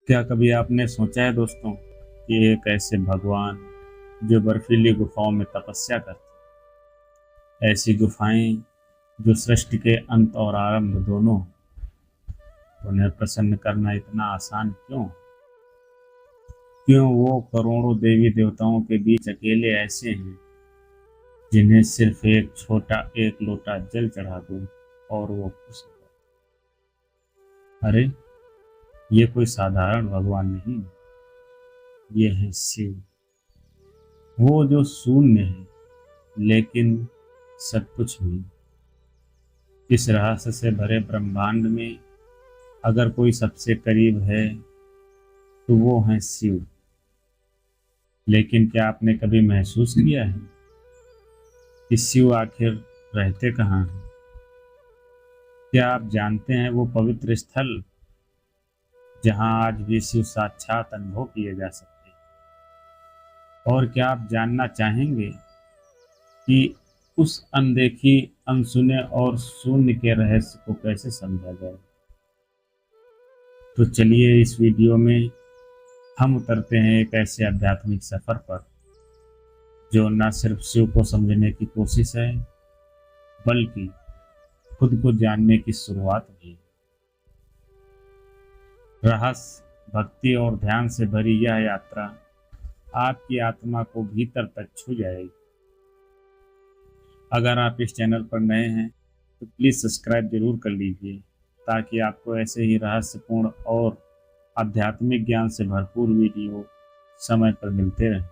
क्या कभी आपने सोचा है दोस्तों कि एक ऐसे भगवान जो बर्फीली गुफाओं में तपस्या करते, ऐसी गुफाएं जो सृष्टि के अंत और आरंभ दोनों, उन्हें प्रसन्न करना इतना आसान क्यों? क्यों वो करोड़ों देवी देवताओं के बीच अकेले ऐसे हैं जिन्हें सिर्फ एक लोटा जल चढ़ा दो और वो खुश हो जाए? अरे, ये कोई साधारण भगवान नहीं, ये है शिव। वो जो शून्य है लेकिन सब कुछ भी। इस रहस्य से भरे ब्रह्मांड में अगर कोई सबसे करीब है तो वो है शिव। लेकिन क्या आपने कभी महसूस किया है कि शिव आखिर रहते कहाँ हैं? क्या आप जानते हैं वो पवित्र स्थल जहाँ आज भी शिव साक्षात अनुभव किए जा सकते हैं? और क्या आप जानना चाहेंगे कि उस अनदेखी, अनसुने और शून्य के रहस्य को कैसे समझा जाए? तो चलिए इस वीडियो में हम उतरते हैं एक ऐसे आध्यात्मिक सफर पर जो न सिर्फ शिव को समझने की कोशिश है बल्कि खुद को जानने की शुरुआत भी है। रहस्य, भक्ति और ध्यान से भरी यह यात्रा आपकी आत्मा को भीतर तक छू जाएगी। अगर आप इस चैनल पर नए हैं तो प्लीज़ सब्सक्राइब जरूर कर लीजिए ताकि आपको ऐसे ही रहस्यपूर्ण और आध्यात्मिक ज्ञान से भरपूर वीडियो समय पर मिलते रहें।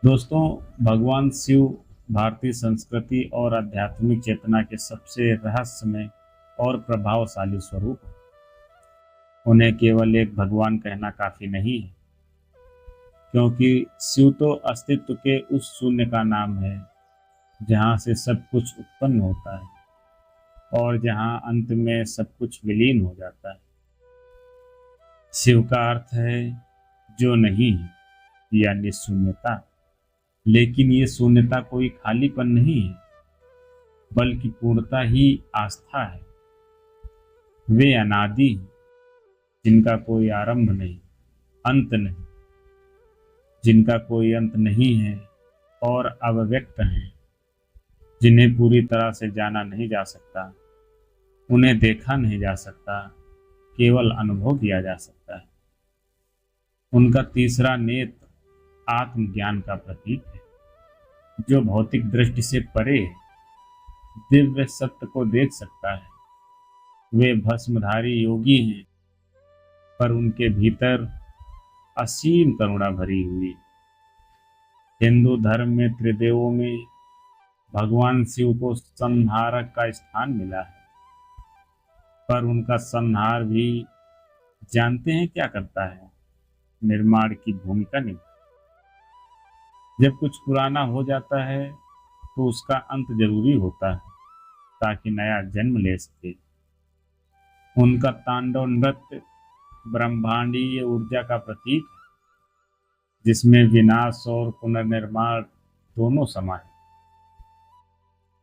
दोस्तों, भगवान शिव भारतीय संस्कृति और आध्यात्मिक चेतना के सबसे रहस्यमय और प्रभावशाली स्वरूप हैं। उन्हें केवल एक भगवान कहना काफी नहीं है, क्योंकि शिव तो अस्तित्व के उस शून्य का नाम है जहाँ से सब कुछ उत्पन्न होता है और जहाँ अंत में सब कुछ विलीन हो जाता है। शिव का अर्थ है जो नहीं है, यानी शून्यता। लेकिन ये शून्यता कोई खालीपन नहीं है बल्कि पूर्णता ही आस्था है। वे अनादि हैं, जिनका कोई आरंभ नहीं, अंत नहीं, जिनका कोई अंत नहीं है और अव्यक्त हैं, जिन्हें पूरी तरह से जाना नहीं जा सकता, उन्हें देखा नहीं जा सकता, केवल अनुभव किया जा सकता है। उनका तीसरा नेत्र आत्मज्ञान का प्रतीक है, जो भौतिक दृष्टि से परे है, दिव्य सत्य को देख सकता है। वे भस्मधारी योगी हैं, पर उनके भीतर असीम करुणा भरी हुई है। हिंदू धर्म में त्रिदेवों में भगवान शिव को संहारक का स्थान मिला है, पर उनका संहार भी जानते हैं क्या करता है? निर्माण की भूमिका निभाता है। जब कुछ पुराना हो जाता है तो उसका अंत जरूरी होता है ताकि नया जन्म ले सके। उनका तांडव नृत्य ब्रह्मांडीय ऊर्जा का प्रतीक है, जिसमें विनाश और पुनर्निर्माण दोनों समा है।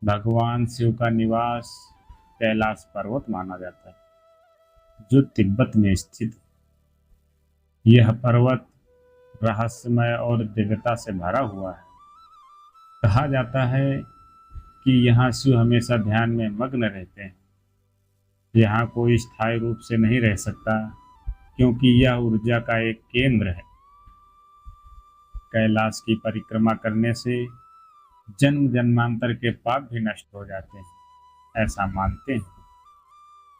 भगवान शिव का निवास कैलाश पर्वत माना जाता है, जो तिब्बत में स्थित है। यह पर्वत रहस्यमय और दिव्यता से भरा हुआ है। कहा जाता है कि यहाँ शिव हमेशा ध्यान में मग्न रहते हैं। यहाँ कोई स्थायी रूप से नहीं रह सकता, क्योंकि यह ऊर्जा का एक केंद्र है। कैलाश की परिक्रमा करने से जन्म जन्मांतर के पाप भी नष्ट हो जाते हैं, ऐसा मानते हैं।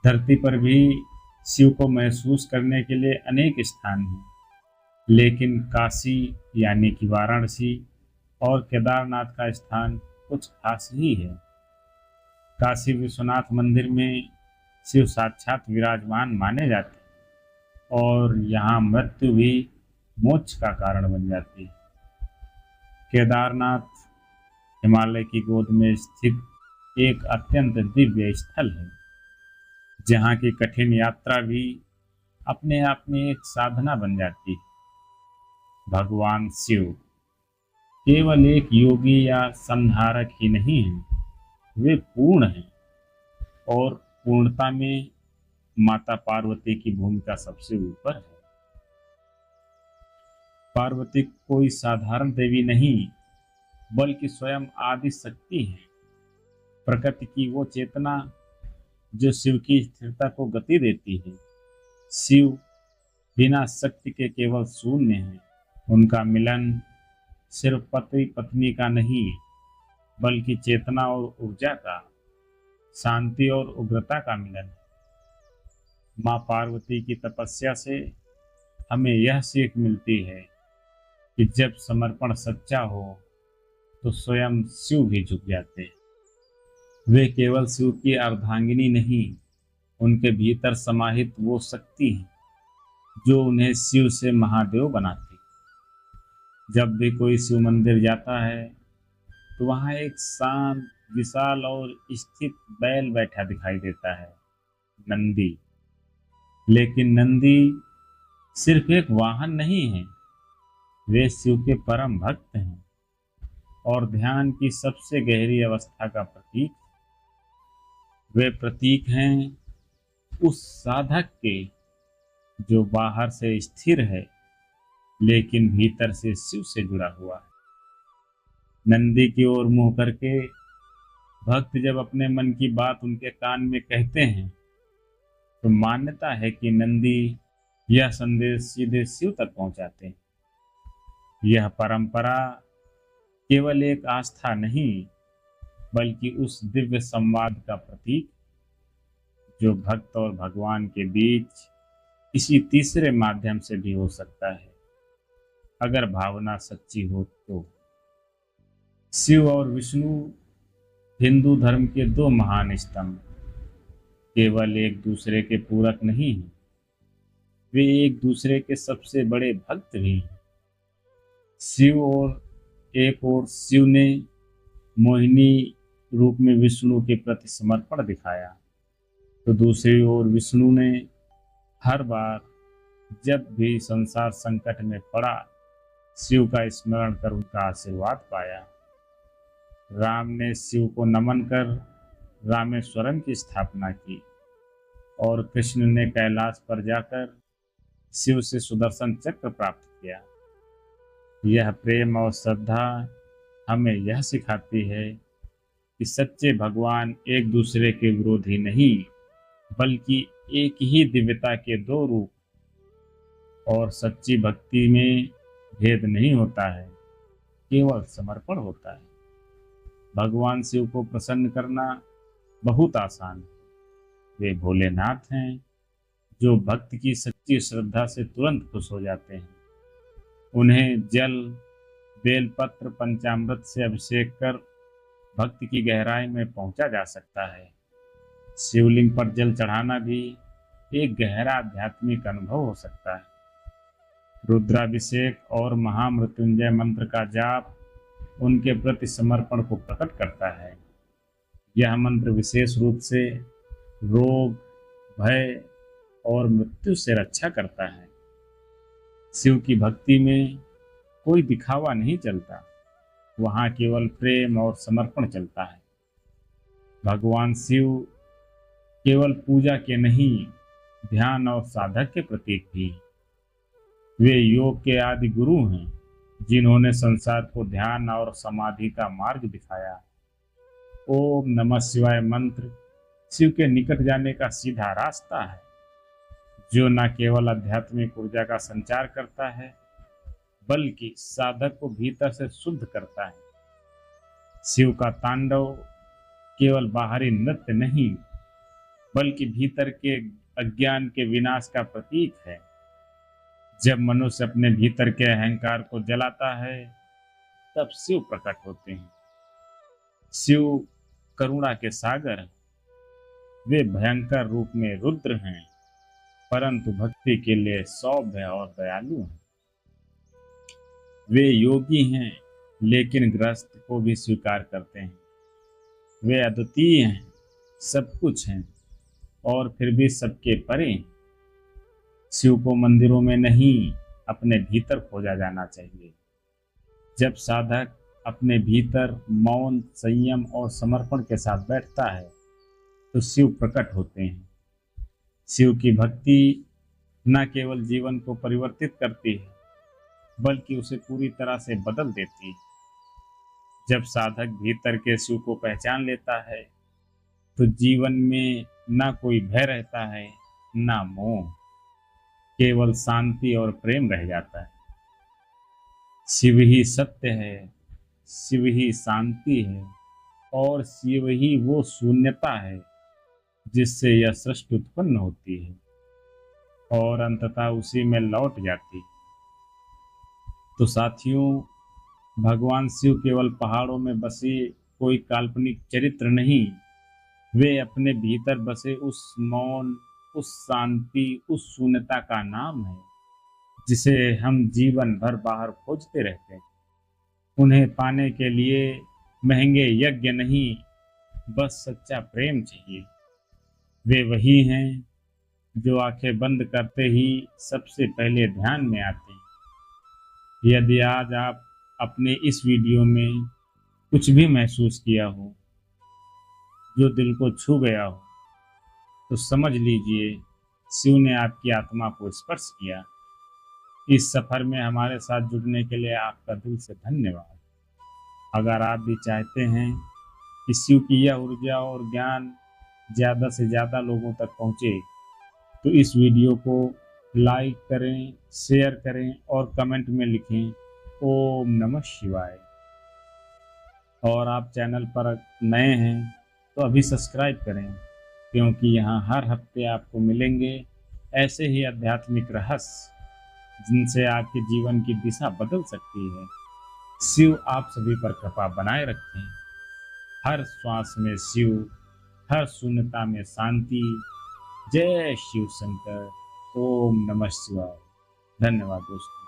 धरती पर भी शिव को महसूस करने के लिए अनेक स्थान हैं, लेकिन काशी यानी कि वाराणसी और केदारनाथ का स्थान कुछ खास ही है। काशी विश्वनाथ मंदिर में शिव साक्षात विराजमान माने जाते हैं और यहाँ मृत्यु भी मोक्ष का कारण बन जाती है। केदारनाथ हिमालय की गोद में स्थित एक अत्यंत दिव्य स्थल है, जहाँ की कठिन यात्रा भी अपने आप में एक साधना बन जाती है। भगवान शिव केवल एक योगी या संहारक ही नहीं है, वे पूर्ण हैं और पूर्णता में माता पार्वती की भूमिका सबसे ऊपर है। पार्वती कोई साधारण देवी नहीं, बल्कि स्वयं आदि शक्ति है। प्रकृति की वो चेतना जो शिव की स्थिरता को गति देती है। शिव बिना शक्ति के केवल शून्य है। उनका मिलन सिर्फ पति पत्नी का नहीं, बल्कि चेतना और ऊर्जा का, शांति और उग्रता का मिलन है। माँ पार्वती की तपस्या से हमें यह सीख मिलती है कि जब समर्पण सच्चा हो तो स्वयं शिव भी झुक जाते हैं। वे केवल शिव की अर्धांगिनी नहीं, उनके भीतर समाहित वो शक्ति है जो उन्हें शिव से महादेव बनाती। जब भी कोई शिव मंदिर जाता है तो वहाँ एक शांत, विशाल और स्थित बैल बैठा दिखाई देता है, नंदी। लेकिन नंदी सिर्फ एक वाहन नहीं है, वे शिव के परम भक्त हैं और ध्यान की सबसे गहरी अवस्था का प्रतीक। वे प्रतीक हैं उस साधक के जो बाहर से स्थिर है लेकिन भीतर से शिव से जुड़ा हुआ है। नंदी की ओर मुंह करके भक्त जब अपने मन की बात उनके कान में कहते हैं तो मान्यता है कि नंदी यह संदेश सीधे शिव तक पहुंचाते हैं। यह परंपरा केवल एक आस्था नहीं, बल्कि उस दिव्य संवाद का प्रतीक जो भक्त और भगवान के बीच किसी तीसरे माध्यम से भी हो सकता है, अगर भावना सच्ची हो तो। शिव और विष्णु हिंदू धर्म के दो महान स्तंभ केवल एक दूसरे के पूरक नहीं हैं, वे एक दूसरे के सबसे बड़े भक्त भी हैं। शिव और एक और शिव ने मोहिनी रूप में विष्णु के प्रति समर्पण दिखाया, तो दूसरी ओर विष्णु ने हर बार जब भी संसार संकट में पड़ा शिव का स्मरण कर उनका आशीर्वाद पाया। राम ने शिव को नमन कर रामेश्वरम की स्थापना की और कृष्ण ने कैलाश पर जाकर शिव से सुदर्शन चक्र प्राप्त किया। यह प्रेम और श्रद्धा हमें यह सिखाती है कि सच्चे भगवान एक दूसरे के विरोधी नहीं, बल्कि एक ही दिव्यता के दो रूप। और सच्ची भक्ति में भेद नहीं होता है, केवल समर्पण होता है। भगवान शिव को प्रसन्न करना बहुत आसान है। वे भोलेनाथ हैं जो भक्त की सच्ची श्रद्धा से तुरंत खुश हो जाते हैं। उन्हें जल, बेलपत्र, पंचामृत से अभिषेक कर भक्ति की गहराई में पहुंचा जा सकता है। शिवलिंग पर जल चढ़ाना भी एक गहरा आध्यात्मिक अनुभव हो सकता है। रुद्राभिषेक और महामृत्युंजय मंत्र का जाप उनके प्रति समर्पण को प्रकट करता है। यह मंत्र विशेष रूप से रोग, भय और मृत्यु से रक्षा करता है। शिव की भक्ति में कोई दिखावा नहीं चलता, वहाँ केवल प्रेम और समर्पण चलता है। भगवान शिव केवल पूजा के नहीं, ध्यान और साधक के प्रतीक भी। वे योग के आदि गुरु हैं जिन्होंने संसार को ध्यान और समाधि का मार्ग दिखाया। ओम नमः शिवाय मंत्र शिव के निकट जाने का सीधा रास्ता है, जो न केवल आध्यात्मिक ऊर्जा का संचार करता है, बल्कि साधक को भीतर से शुद्ध करता है। शिव का तांडव केवल बाहरी नृत्य नहीं, बल्कि भीतर के अज्ञान के विनाश का प्रतीक है। जब मनुष्य अपने भीतर के अहंकार को जलाता है, तब शिव प्रकट होते हैं। शिव करुणा के सागर, वे भयंकर रूप में रुद्र हैं, परंतु भक्ति के लिए सौम्य और दयालु हैं। वे योगी हैं, लेकिन ग्रस्त को भी स्वीकार करते हैं। वे अद्वितीय हैं, सब कुछ हैं और फिर भी सबके परे। शिव को मंदिरों में नहीं, अपने भीतर खोजा जाना चाहिए। जब साधक अपने भीतर मौन, संयम और समर्पण के साथ बैठता है तो शिव प्रकट होते हैं। शिव की भक्ति न केवल जीवन को परिवर्तित करती है, बल्कि उसे पूरी तरह से बदल देती है। जब साधक भीतर के शिव को पहचान लेता है, तो जीवन में ना कोई भय रहता है, ना मोह, केवल शांति और प्रेम रह जाता है। शिव ही सत्य है, शिव ही शांति है, और शिव ही वो शून्यता है जिससे यह सृष्टि उत्पन्न होती है और अंततः उसी में लौट जाती है। तो साथियों, भगवान शिव केवल पहाड़ों में बसे कोई काल्पनिक चरित्र नहीं, वे अपने भीतर बसे उस मौन, उस शांति, उस शून्यता का नाम है जिसे हम जीवन भर बाहर खोजते रहते हैं। उन्हें पाने के लिए महंगे यज्ञ नहीं, बस सच्चा प्रेम चाहिए। वे वही हैं जो आंखें बंद करते ही सबसे पहले ध्यान में आते हैं। यदि आज आप अपने इस वीडियो में कुछ भी महसूस किया हो जो दिल को छू गया हो, तो समझ लीजिए शिव ने आपकी आत्मा को स्पर्श किया। इस सफर में हमारे साथ जुड़ने के लिए आपका दिल से धन्यवाद। अगर आप भी चाहते हैं कि शिव की यह ऊर्जा और ज्ञान ज़्यादा से ज़्यादा लोगों तक पहुँचे, तो इस वीडियो को लाइक करें, शेयर करें और कमेंट में लिखें ओम नमः शिवाय। और आप चैनल पर नए हैं तो अभी सब्सक्राइब करें, क्योंकि यहाँ हर हफ्ते आपको मिलेंगे ऐसे ही आध्यात्मिक रहस्य जिनसे आपके जीवन की दिशा बदल सकती है। शिव आप सभी पर कृपा बनाए रखें। हर श्वास में शिव, हर शून्यता में शांति। जय शिव शंकर। ओम नमः शिवाय। धन्यवाद दोस्तों।